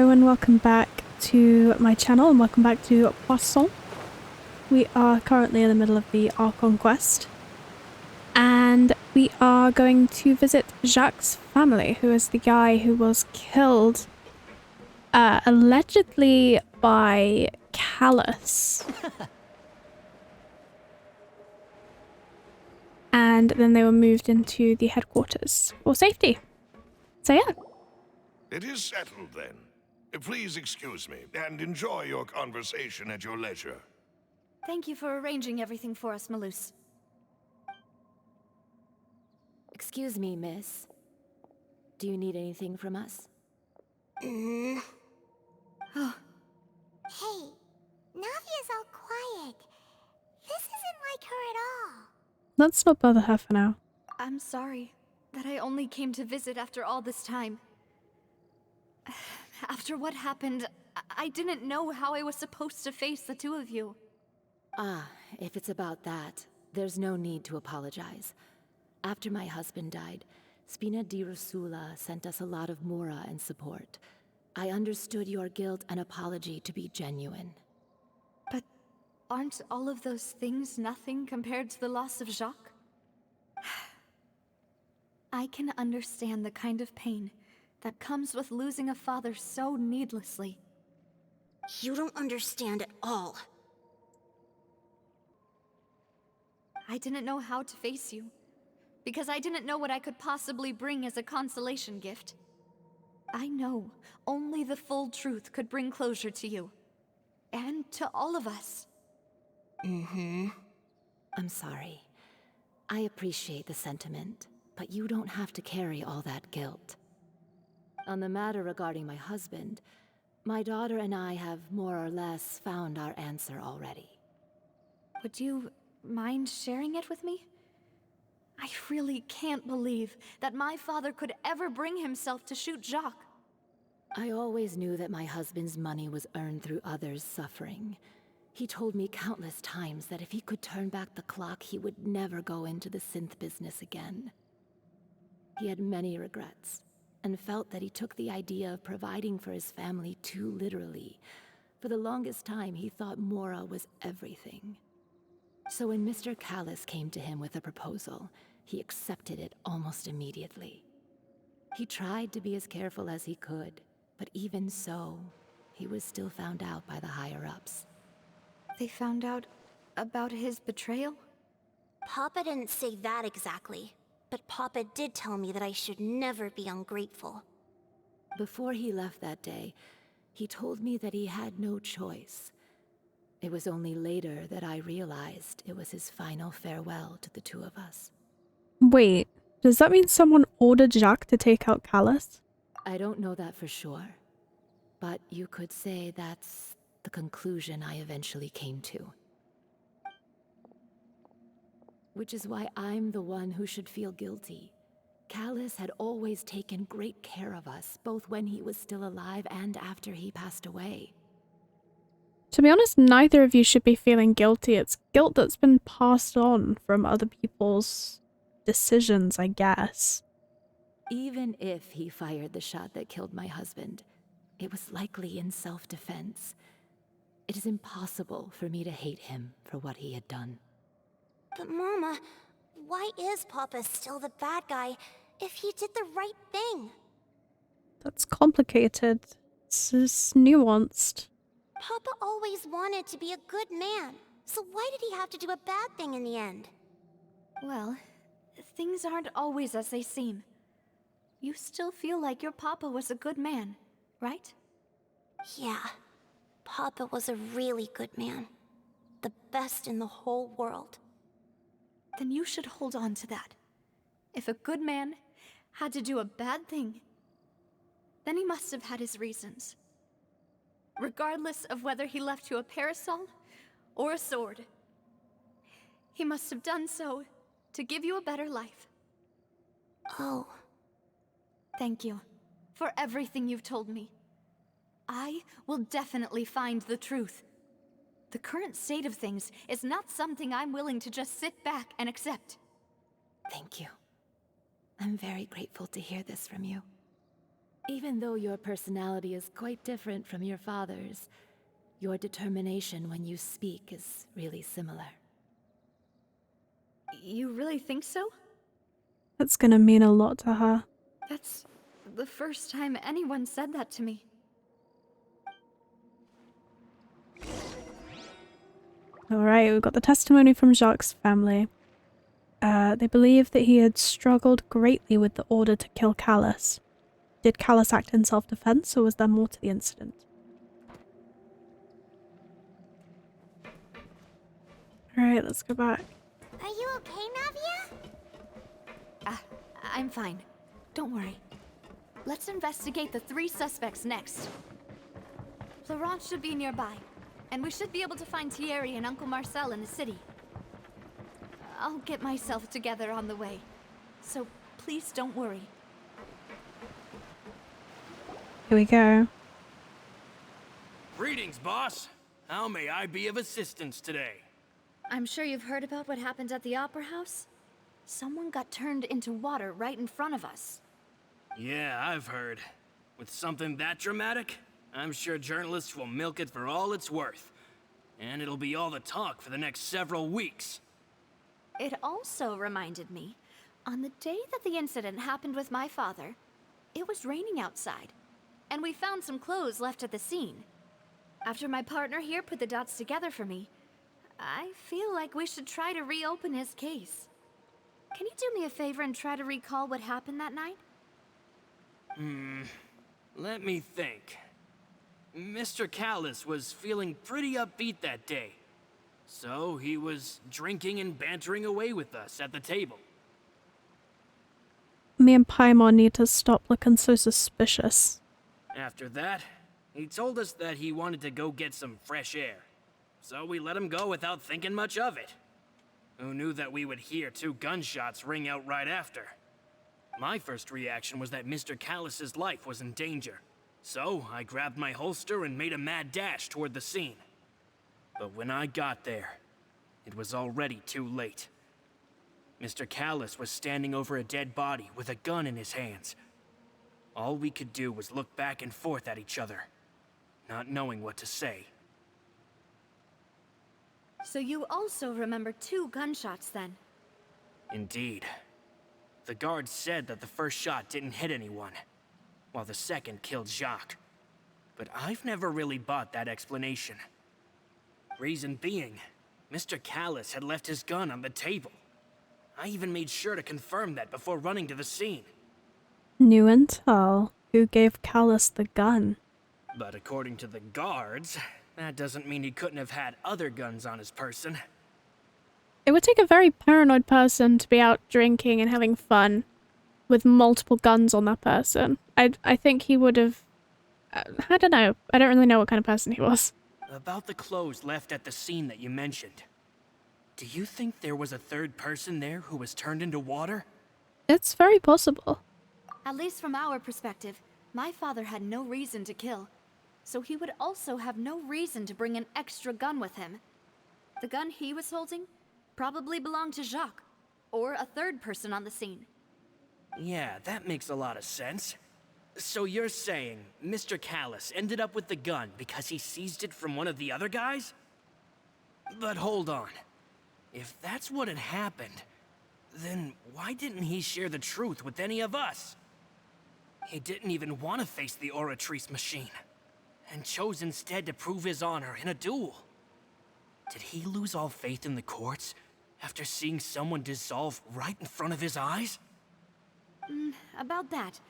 Hello and welcome back to my channel and welcome back to Poisson. We are currently in the middle of the Archon quest and we are going to visit Jacques' family, who is the guy who was killed allegedly by Callus. And then they were moved into the headquarters for safety. So yeah. It is settled then. Please excuse me and enjoy your conversation at your leisure. Thank you for arranging everything for us, Malus. Excuse me, miss. Do you need anything from us? Oh. Hey, Navia's all quiet. This isn't like her at all. Let's not bother her for now. I'm sorry that I only came to visit after all this time. After what happened, I didn't know how I was supposed to face the two of you. Ah, if it's about that, there's no need to apologize. After my husband died, Spina di Rosula sent us a lot of mora and support. I understood your guilt and apology to be genuine. But aren't all of those things nothing compared to the loss of Jacques? I can understand the kind of pain that comes with losing a father so needlessly. You don't understand at all. I didn't know how to face you, because I didn't know what I could possibly bring as a consolation gift. I know only the full truth could bring closure to you, and to all of us. I'm sorry. I appreciate the sentiment, but you don't have to carry all that guilt. On the matter regarding my husband, my daughter and I have more or less found our answer already. Would you mind sharing it with me? I really can't believe that my father could ever bring himself to shoot Jacques. I always knew that my husband's money was earned through others' suffering. He told me countless times that if he could turn back the clock, he would never go into the synth business again. He had many regrets, and felt that he took the idea of providing for his family too literally. For the longest time, he thought Mora was everything. So when Mr. Callus came to him with a proposal, he accepted it almost immediately. He tried to be as careful as he could, but even so, he was still found out by the higher-ups. They found out about his betrayal? Papa didn't say that exactly, but Papa did tell me that I should never be ungrateful. Before he left that day, he told me that he had no choice. It was only later that I realized it was his final farewell to the two of us. Wait, does that mean someone ordered Jacques to take out Callus? I don't know that for sure, but you could say that's the conclusion I eventually came to. Which is why I'm the one who should feel guilty. Callus had always taken great care of us, both when he was still alive and after he passed away. To be honest, neither of you should be feeling guilty. It's guilt that's been passed on from other people's decisions, I guess. Even if he fired the shot that killed my husband, it was likely in self-defense. It is impossible for me to hate him for what he had done. But Mama, why is Papa still the bad guy if he did the right thing? That's complicated. It's nuanced. Papa always wanted to be a good man, so why did he have to do a bad thing in the end? Well, things aren't always as they seem. You still feel like your papa was a good man, right? Yeah, Papa was a really good man. The best in the whole world. Then you should hold on to that. If a good man had to do a bad thing, then he must have had his reasons. Regardless of whether he left you a parasol or a sword, he must have done so to give you a better life. Oh. Thank you for everything you've told me. I will definitely find the truth. The current state of things is not something I'm willing to just sit back and accept. Thank you. I'm very grateful to hear this from you. Even though your personality is quite different from your father's, your determination when you speak is really similar. You really think so? That's gonna mean a lot to her. That's the first time anyone said that to me. Alright, we've got the testimony from Jacques' family. They believe that he had struggled greatly with the order to kill Callus. Did Callus act in self-defense, or was there more to the incident? Alright, let's go back. Are you okay, Navia? I'm fine. Don't worry. Let's investigate the 3 suspects next. Florence should be nearby, and we should be able to find Thierry and Uncle Marcel in the city. I'll get myself together on the way, so please don't worry. Here we go. Greetings, boss. How may I be of assistance today? I'm sure you've heard about what happened at the Opera House? Someone got turned into water right in front of us. Yeah, I've heard. With something that dramatic, I'm sure journalists will milk it for all it's worth. And it'll be all the talk for the next several weeks. It also reminded me, on the day that the incident happened with my father, it was raining outside, and we found some clothes left at the scene. After my partner here put the dots together for me, I feel like we should try to reopen his case. Can you do me a favor and try to recall what happened that night? Let me think. Mr. Callus was feeling pretty upbeat that day. So he was drinking and bantering away with us at the table. Me and Paimon need to stop looking so suspicious. After that, he told us that he wanted to go get some fresh air. So we let him go without thinking much of it. Who knew that we would hear 2 gunshots ring out right after? My first reaction was that Mr. Callus's life was in danger. So I grabbed my holster and made a mad dash toward the scene. But when I got there, it was already too late. Mr. Callus was standing over a dead body with a gun in his hands. All we could do was look back and forth at each other, not knowing what to say. So you also remember 2 gunshots then? Indeed. The guard said that the first shot didn't hit anyone, while the second killed Jacques. But I've never really bought that explanation. Reason being, Mr. Callus had left his gun on the table. I even made sure to confirm that before running to the scene. New intel. Who gave Callus the gun? But according to the guards, that doesn't mean he couldn't have had other guns on his person. It would take a very paranoid person to be out drinking and having fun with multiple guns on that person. I think he would have... I don't know. I don't really know what kind of person he was. About the clothes left at the scene that you mentioned. Do you think there was a third person there who was turned into water? It's very possible. At least from our perspective, my father had no reason to kill. So he would also have no reason to bring an extra gun with him. The gun he was holding probably belonged to Jacques, or a third person on the scene. Yeah, that makes a lot of sense. So you're saying Mr. Callus ended up with the gun because he seized it from one of the other guys? But hold on. If that's what had happened, then why didn't he share the truth with any of us? He didn't even want to face the Oratrice machine, and chose instead to prove his honor in a duel. Did he lose all faith in the courts after seeing someone dissolve right in front of his eyes? About that,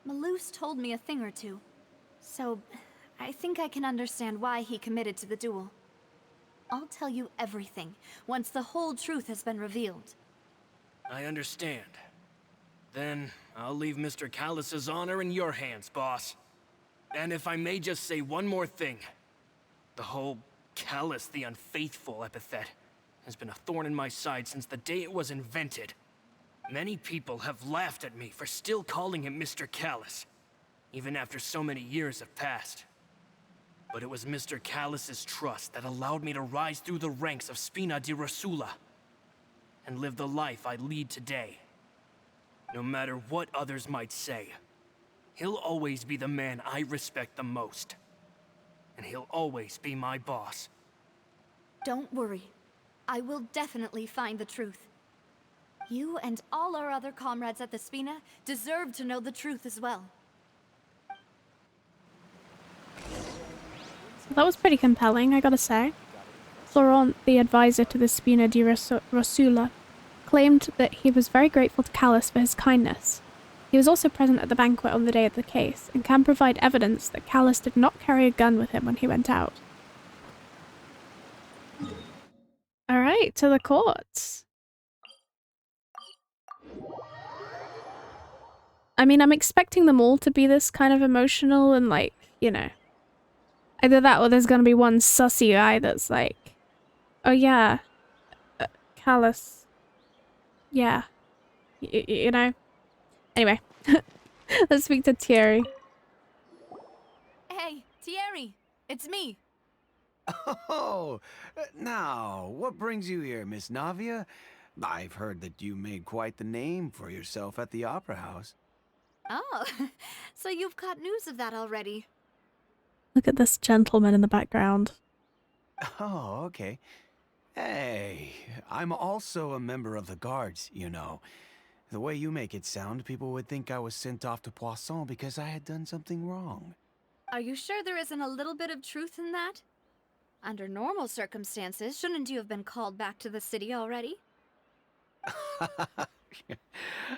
Malouse told me a thing or two. So, I think I can understand why he committed to the duel. I'll tell you everything once the whole truth has been revealed. I understand. Then I'll leave Mr. Callus's honor in your hands, boss. And if I may just say one more thing. The whole Callus the Unfaithful epithet has been a thorn in my side since the day it was invented. Many people have laughed at me for still calling him Mr. Callus, even after so many years have passed. But it was Mr. Callus's trust that allowed me to rise through the ranks of Spina di Rosula and live the life I lead today. No matter what others might say, He'll always be the man I respect the most. And he'll always be my boss. Don't worry. I will definitely find the truth. You and all our other comrades at the Spina deserve to know the truth as well. That was pretty compelling, I gotta say. Florent, the advisor to the Spina di Rosula, claimed that he was very grateful to Callus for his kindness. He was also present at the banquet on the day of the case, and can provide evidence that Callus did not carry a gun with him when he went out. Alright, to the courts. I mean, I'm expecting them all to be this kind of emotional and like, you know. Either that or there's gonna be one sussy guy that's like, oh yeah, Callus. Yeah. You know? Anyway. Let's speak to Thierry. Hey, Thierry! It's me! Oh, now, what brings you here, Miss Navia? I've heard that you made quite the name for yourself at the Opera House. Oh, so you've caught news of that already. Look at this gentleman in the background. Oh, okay. Hey, I'm also a member of the guards, you know. The way you make it sound, people would think I was sent off to Poisson because I had done something wrong. Are you sure there isn't a little bit of truth in that? Under normal circumstances, shouldn't you have been called back to the city already?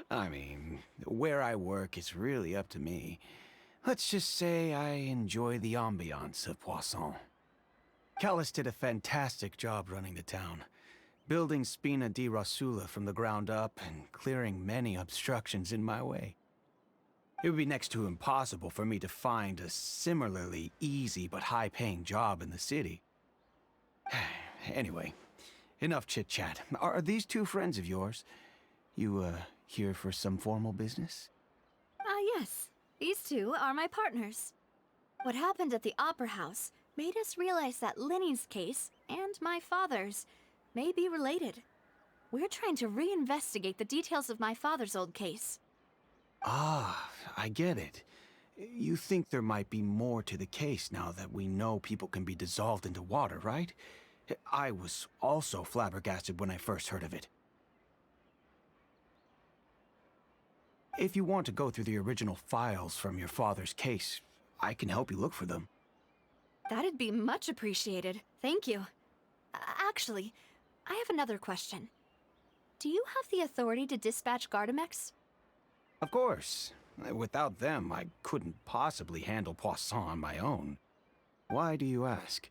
I mean, where I work is really up to me. Let's just say I enjoy the ambiance of Poisson. Callus did a fantastic job running the town, building Spina di Rosula from the ground up and clearing many obstructions in my way. It would be next to impossible for me to find a similarly easy but high-paying job in the city. Anyway, enough chit-chat. Are these two friends of yours? You, here for some formal business? Yes. These two are my partners. What happened at the Opera House made us realize that Linny's case and my father's may be related. We're trying to reinvestigate the details of my father's old case. Ah, I get it. You think there might be more to the case now that we know people can be dissolved into water, right? I was also flabbergasted when I first heard of it. If you want to go through the original files from your father's case, I can help you look for them. That'd be much appreciated. Thank you. Actually, I have another question. Do you have the authority to dispatch Gardamex? Of course. Without them, I couldn't possibly handle Poisson on my own. Why do you ask?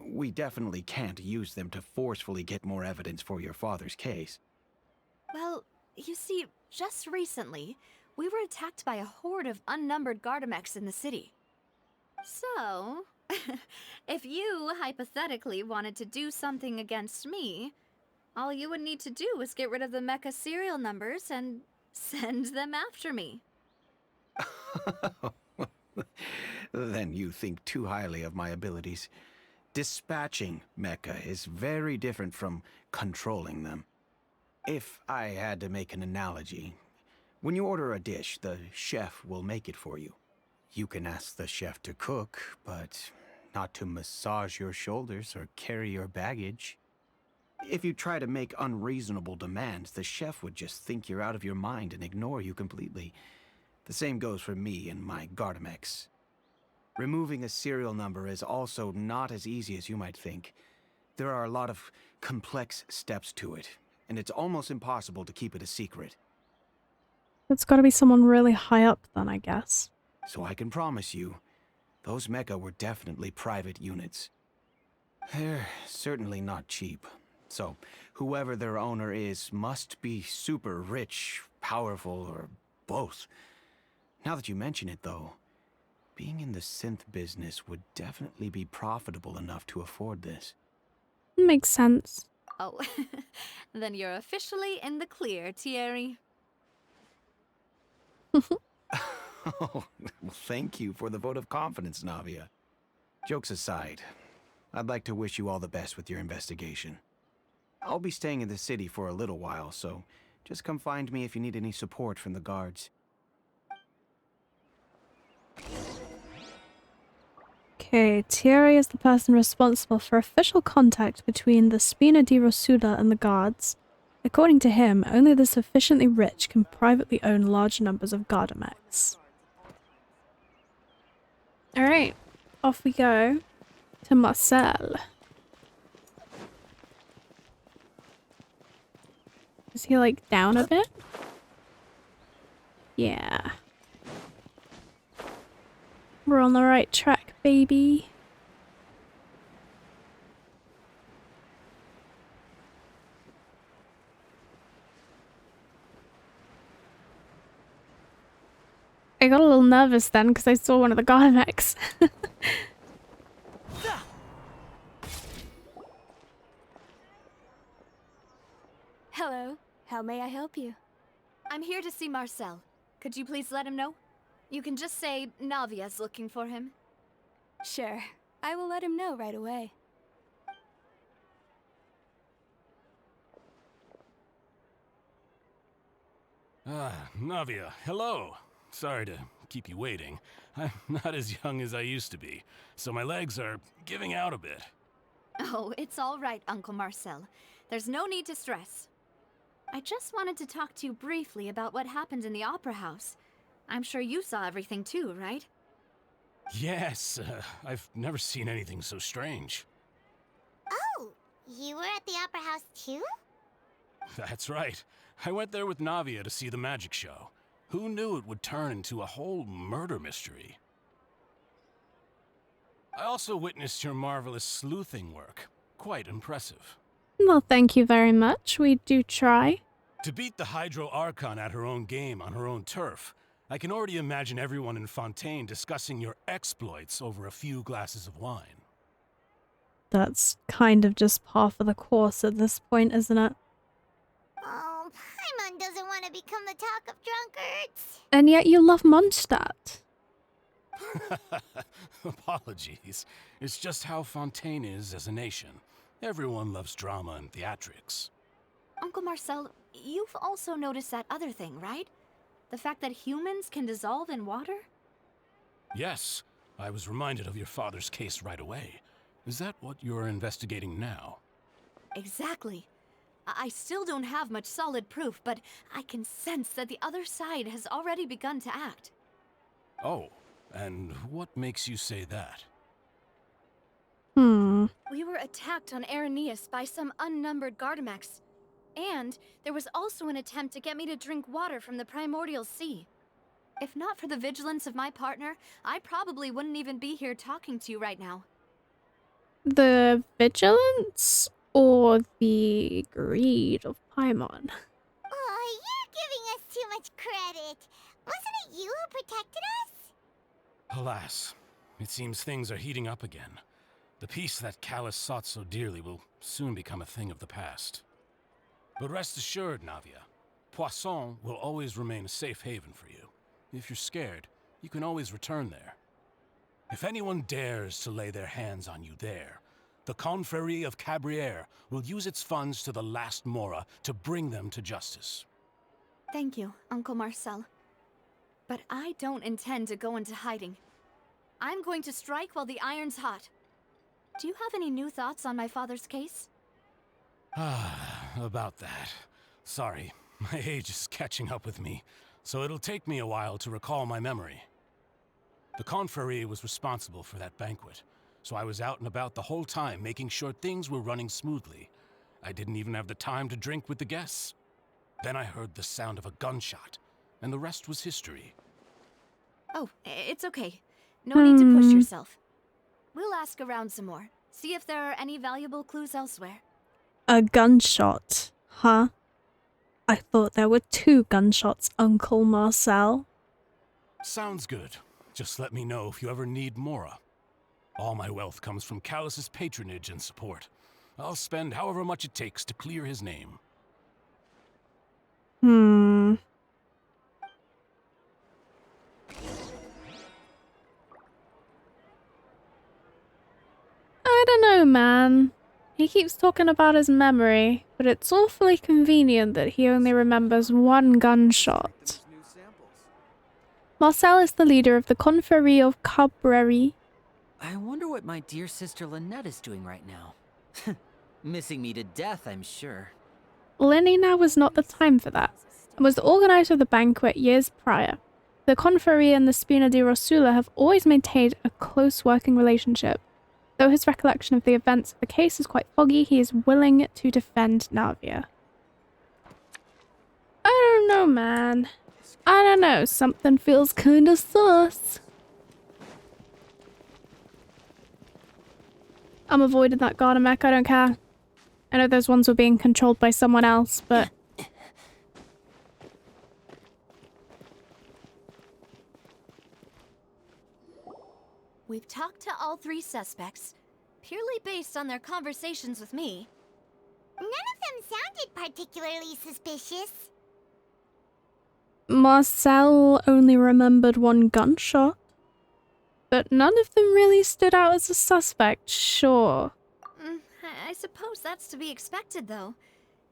We definitely can't use them to forcefully get more evidence for your father's case. Well, you see, just recently, we were attacked by a horde of unnumbered Gardamex in the city. So, if you hypothetically wanted to do something against me, all you would need to do is get rid of the mecha serial numbers and send them after me. Then you think too highly of my abilities. Dispatching mecha is very different from controlling them. If I had to make an analogy, when you order a dish, the chef will make it for you. You can ask the chef to cook, but not to massage your shoulders or carry your baggage. If you try to make unreasonable demands, the chef would just think you're out of your mind and ignore you completely. The same goes for me and my Gardamex. Removing a serial number is also not as easy as you might think. There are a lot of complex steps to it, and it's almost impossible to keep it a secret. It's gotta be someone really high up then, I guess. So I can promise you, those mecha were definitely private units. They're certainly not cheap. So, whoever their owner is must be super rich, powerful, or both. Now that you mention it, though, being in the synth business would definitely be profitable enough to afford this. Makes sense. Oh, then you're officially in the clear, Thierry. Oh, well, thank you for the vote of confidence, Navia. Jokes aside, I'd like to wish you all the best with your investigation. I'll be staying in the city for a little while, so just come find me if you need any support from the guards. Okay, Thierry is the person responsible for official contact between the Spina di Rosula and the guards. According to him, only the sufficiently rich can privately own large numbers of Gardamex. Alright, off we go to Marcel. Is he like down a bit? Yeah. We're on the right track, baby. I got a little nervous then because I saw one of the Gardamex. Hello. How may I help you? I'm here to see Marcel. Could you please let him know? You can just say Navia's looking for him. Sure. I will let him know right away. Ah, Navia, hello. Sorry to keep you waiting. I'm not as young as I used to be, so my legs are giving out a bit. Oh, it's all right, Uncle Marcel. There's no need to stress. I just wanted to talk to you briefly about what happened in the Opera House. I'm sure you saw everything too, right? Yes, I've never seen anything so strange. Oh, you were at the Opera House too? That's right. I went there with Navia to see the magic show. Who knew it would turn into a whole murder mystery? I also witnessed your marvelous sleuthing work. Quite impressive. Well, thank you very much. We do try. To beat the Hydro Archon at her own game on her own turf, I can already imagine everyone in Fontaine discussing your exploits over a few glasses of wine. That's kind of just par for the course at this point, isn't it? Oh, Paimon doesn't want to become the talk of drunkards. And yet you love Mondstadt. Apologies. It's just how Fontaine is as a nation. Everyone loves drama and theatrics. Uncle Marcel, you've also noticed that other thing, right? The fact that humans can dissolve in water? Yes, I was reminded of your father's case right away. Is that what you're investigating now? Exactly. I still don't have much solid proof, but I can sense that the other side has already begun to act. Oh, and what makes you say that? We were attacked on Araneus by some unnumbered Gardamex. And there was also an attempt to get me to drink water from the primordial sea. If not for the vigilance of my partner, I probably wouldn't even be here talking to you right now. The vigilance or the greed of Paimon? Oh, you're giving us too much credit. Wasn't it you who protected us? Alas, it seems things are heating up again. The peace that Callus sought so dearly will soon become a thing of the past. But rest assured, Navia, Poisson will always remain a safe haven for you. If you're scared, you can always return there. If anyone dares to lay their hands on you there, the Confrérie of Cabrières will use its funds to the last Mora to bring them to justice. Thank you, Uncle Marcel. But I don't intend to go into hiding. I'm going to strike while the iron's hot. Do you have any new thoughts on my father's case? About that. Sorry, my age is catching up with me, so it'll take me a while to recall my memory. The Confrérie was responsible for that banquet, so I was out and about the whole time making sure things were running smoothly. I didn't even have the time to drink with the guests. Then I heard the sound of a gunshot, and the rest was history. Oh, it's okay. No need to push yourself. We'll ask around some more. See if there are any valuable clues elsewhere. A gunshot, huh? I thought there were 2 gunshots, Uncle Marcel. Sounds good. Just let me know if you ever need Mora. All my wealth comes from Callus's patronage and support. I'll spend however much it takes to clear his name. I don't know, man. He keeps talking about his memory, but it's awfully convenient that he only remembers 1 gunshot. Marcel is the leader of the Confrérie of Cabrières. I wonder what my dear sister Lynette is doing right now. Missing me to death, I'm sure. Lenny now was not the time for that, and was the organizer of the banquet years prior. The Confrérie and the Spina di Rosula have always maintained a close working relationship. Though his recollection of the events of the case is quite foggy, he is willing to defend Navia. I don't know, man. I don't know. Something feels kinda sus. I'm avoiding that garden mech, I don't care. I know those ones were being controlled by someone else, but... We've talked to all 3 suspects, purely based on their conversations with me. None of them sounded particularly suspicious. Marcel only remembered one gunshot. But none of them really stood out as a suspect, sure. I suppose that's to be expected, though.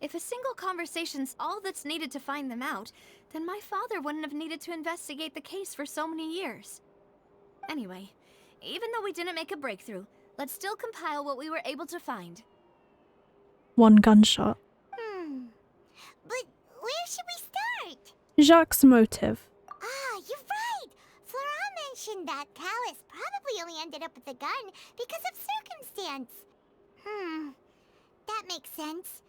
If a single conversation's all that's needed to find them out, then my father wouldn't have needed to investigate the case for so many years. Anyway, even though we didn't make a breakthrough, let's still compile what we were able to find. One gunshot. But where should we start? Jacques' motive. Ah, you're right. Florent mentioned that Callus probably only ended up with the gun because of circumstance. That makes sense.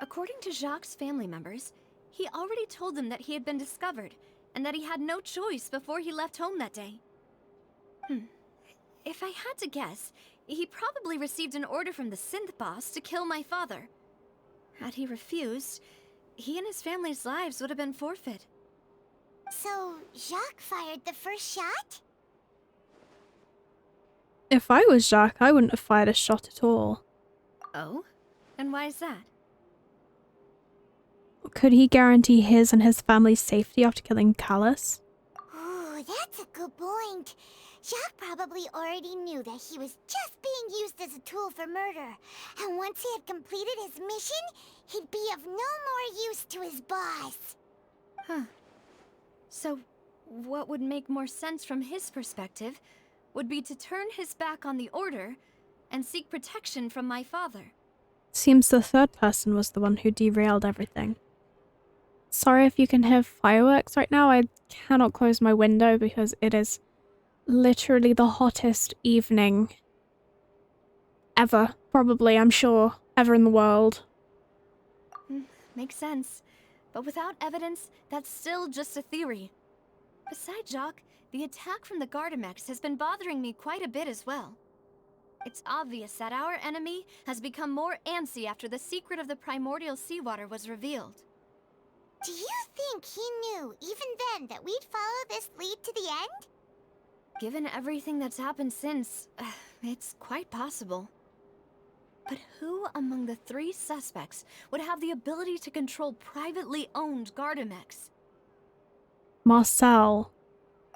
According to Jacques' family members, he already told them that he had been discovered, and that he had no choice before he left home that day. If I had to guess, he probably received an order from the synth boss to kill my father. Had he refused, he and his family's lives would have been forfeit. So, Jacques fired the first shot? If I was Jacques, I wouldn't have fired a shot at all. Oh? And why is that? Could he guarantee his and his family's safety after killing Callus? Ooh, that's a good point. Jacques probably already knew that he was just being used as a tool for murder. And once he had completed his mission, he'd be of no more use to his boss. So, what would make more sense from his perspective would be to turn his back on the order and seek protection from my father. Seems the third person was the one who derailed everything. Sorry if you can hear fireworks right now. I cannot close my window because it is literally the hottest evening ever, probably, I'm sure, ever in the world. Makes sense. But without evidence, that's still just a theory. Besides Jacques, the attack from the Gardamex has been bothering me quite a bit as well. It's obvious that our enemy has become more antsy after the secret of the primordial seawater was revealed. Do you think he knew, even then, that we'd follow this lead to the end? Given everything that's happened since, it's quite possible. But who among the 3 suspects would have the ability to control privately owned Gardamex? Marcel.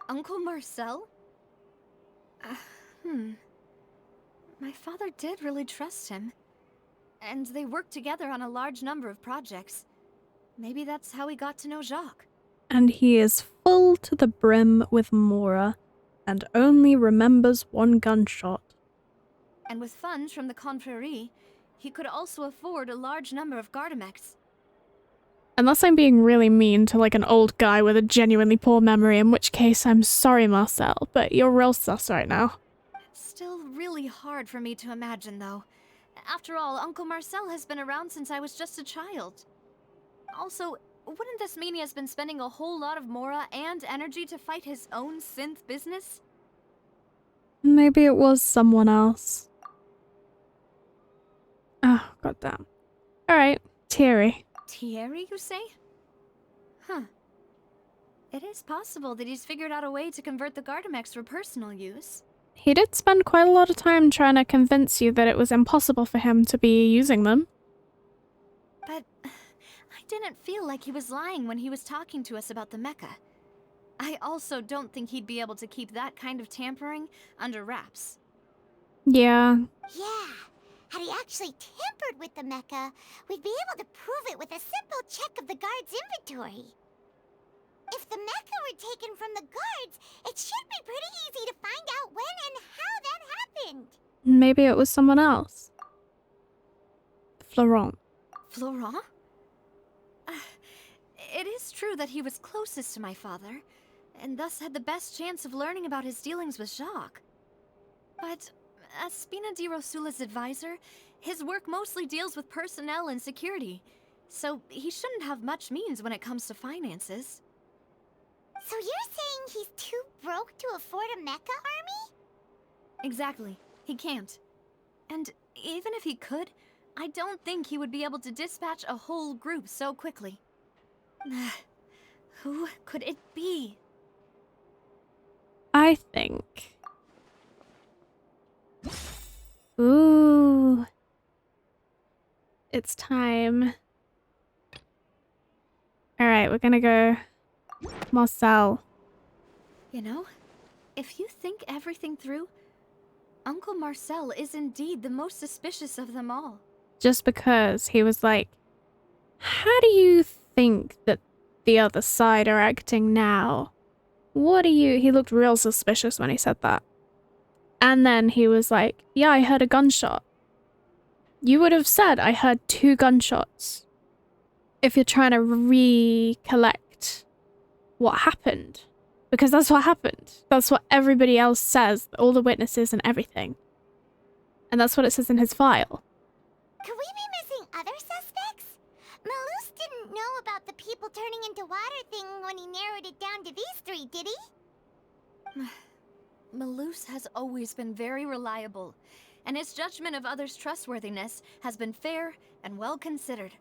Uncle Marcel? My father did really trust him. And they worked together on a large number of projects. Maybe that's how he got to know Jacques. And he is full to the brim with Mora, and only remembers one gunshot. And with funds from the Confrérie, he could also afford a large number of Gardamex. Unless I'm being really mean to like an old guy with a genuinely poor memory, in which case I'm sorry, Marcel, but you're real sus right now. It's still really hard for me to imagine, though. After all, Uncle Marcel has been around since I was just a child. Also, wouldn't this mean he has been spending a whole lot of Mora and energy to fight his own synth business? Maybe it was someone else. Oh, goddamn. Alright, Thierry. Thierry, you say? It is possible that he's figured out a way to convert the Gardamex for personal use. He did spend quite a lot of time trying to convince you that it was impossible for him to be using them. But I didn't feel like he was lying when he was talking to us about the mecha. I also don't think he'd be able to keep that kind of tampering under wraps. Yeah. Yeah. Had he actually tampered with the mecha, we'd be able to prove it with a simple check of the guard's inventory. If the mecha were taken from the guards, it should be pretty easy to find out when and how Maybe it was someone else. Florent. Florent? It is true that he was closest to my father, and thus had the best chance of learning about his dealings with Jacques. But as Spina di Rosula's advisor, his work mostly deals with personnel and security, so he shouldn't have much means when it comes to finances. So you're saying he's too broke to afford a mecha army? Exactly. He can't. And even if he could, I don't think he would be able to dispatch a whole group so quickly. Who could it be? I think. Ooh. It's time. Alright, we're gonna go Marcel. You know, if you think everything through, Uncle Marcel is indeed the most suspicious of them all. Just because he was like, how do you think that the other side are acting now? What do you... He looked real suspicious when he said that. And then he was like, yeah, I heard a gunshot. You would have said, I heard 2 gunshots. If you're trying to recollect what happened. Because that's what happened. That's what everybody else says. All the witnesses and everything. And that's what it says in his file. Could we be missing other suspects? Malus didn't know about the people turning into water thing when he narrowed it down to these 3, did he? Malus has always been very reliable, and his judgment of others' trustworthiness has been fair and well considered.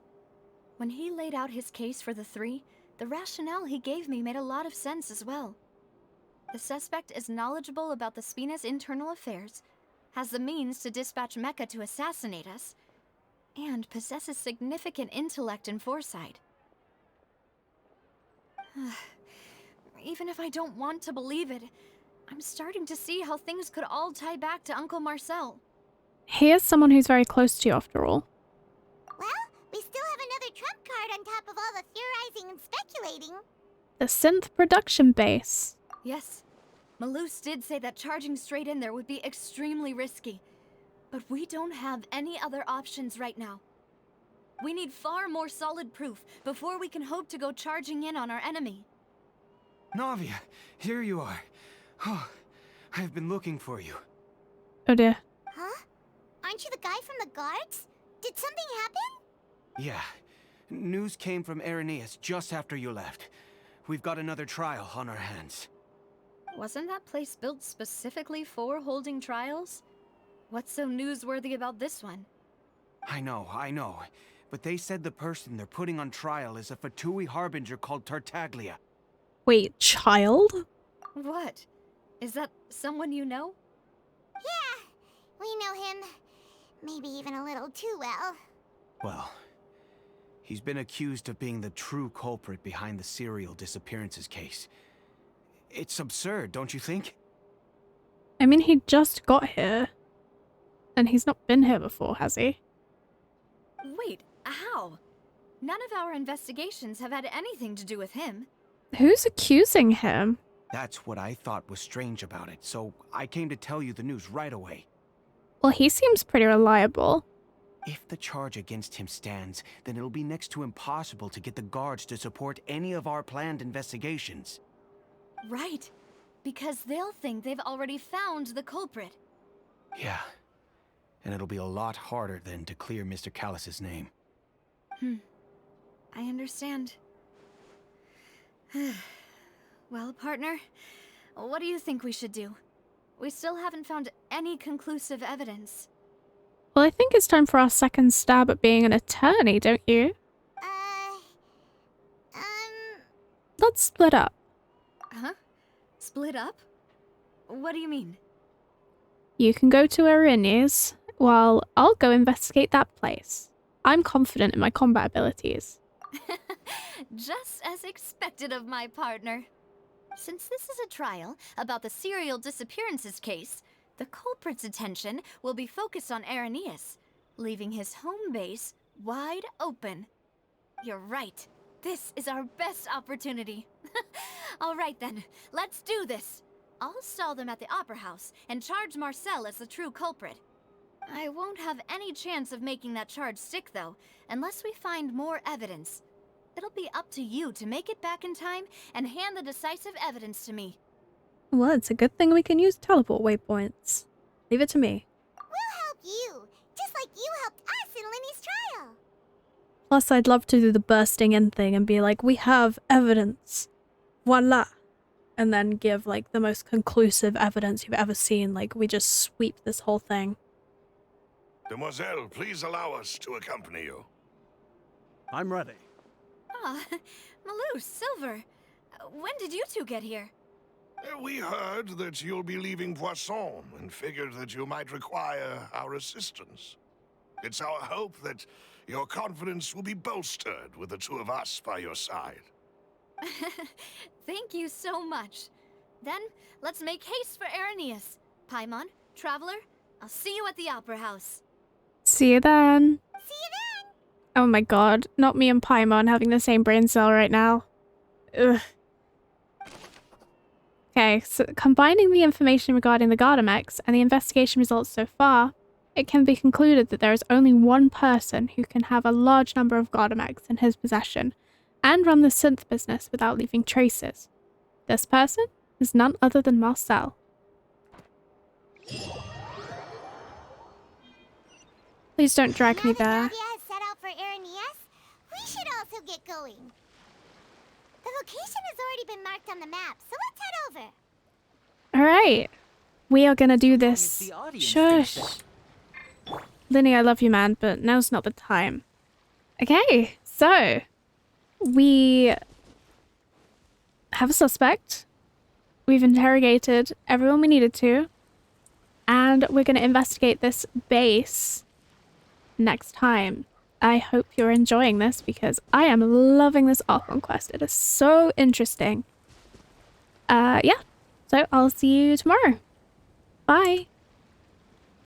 When he laid out his case for the 3, the rationale he gave me made a lot of sense as well. The suspect is knowledgeable about the Spina's internal affairs, has the means to dispatch Mecha to assassinate us, and possesses significant intellect and foresight. Even if I don't want to believe it, I'm starting to see how things could all tie back to Uncle Marcel. He is someone who's very close to you after all. Well, we still have another trump card on top of all the theorizing and speculating. The synth production base. Yes, Malus did say that charging straight in there would be extremely risky. But we don't have any other options right now. We need far more solid proof before we can hope to go charging in on our enemy. Navia, here you are. Oh, I've been looking for you. Oh dear. Huh? Aren't you the guy from the guards? Did something happen? Yeah. News came from Irenaeus just after you left. We've got another trial on our hands. Wasn't that place built specifically for holding trials? What's so newsworthy about this one? I know. But they said the person they're putting on trial is a Fatui harbinger called Tartaglia. Wait, child? What? Is that someone you know? Yeah, we know him. Maybe even a little too well. Well, he's been accused of being the true culprit behind the serial disappearances case. It's absurd, don't you think? I mean, he just got here. And he's not been here before, has he? Wait, how? None of our investigations have had anything to do with him. Who's accusing him? That's what I thought was strange about it, so I came to tell you the news right away. Well, he seems pretty reliable. If the charge against him stands, then it'll be next to impossible to get the guards to support any of our planned investigations. Right, because they'll think they've already found the culprit. Yeah, and it'll be a lot harder then to clear Mr. Callus's name. I understand. Well, partner, what do you think we should do? We still haven't found any conclusive evidence. Well, I think it's time for our second stab at being an attorney, don't you? Let's split up. Huh? Split up? What do you mean? You can go to Irenaeus, while I'll go investigate that place. I'm confident in my combat abilities. Just as expected of my partner. Since this is a trial about the serial disappearances case, the culprit's attention will be focused on Irenaeus, leaving his home base wide open. You're right. This is our best opportunity. All right then, let's do this. I'll stall them at the Opera House and charge Marcel as the true culprit. I won't have any chance of making that charge stick, though, unless we find more evidence. It'll be up to you to make it back in time and hand the decisive evidence to me. Well, it's a good thing we can use teleport waypoints. Leave it to me. We'll help you, just like you helped us in Linny's trial. Plus, I'd love to do the bursting in thing and be like, we have evidence. Voila. And then give, like, the most conclusive evidence you've ever seen. Like, we just sweep this whole thing. Demoiselle, please allow us to accompany you. I'm ready. Ah, Malou, Silver. When did you two get here? We heard that you'll be leaving Poisson and figured that you might require our assistance. It's our hope that your confidence will be bolstered with the two of us by your side. Thank you so much. Then, let's make haste for Irenaeus. Paimon, Traveler, I'll see you at the Opera House. See you then. See you then! Oh my god, not me and Paimon having the same brain cell right now. Ugh. Okay, so combining the information regarding the Gardamex and the investigation results so far, it can be concluded that there is only one person who can have a large number of Gardamex in his possession and run the synth business without leaving traces. This person is none other than Marcel. Please don't drag me Now that there. Navia has set out for Irenaeus, we should also get going. The location has already been marked on the map, so let's head over. Alright. We are gonna do As long as this. the audience Shush. thinks Linny, I love you, man, but now's not the time. Okay, so we have a suspect. We've interrogated everyone we needed to, and we're going to investigate this base next time. I hope you're enjoying this because I am loving this Archon quest. It is so interesting. Yeah, so I'll see you tomorrow. Bye.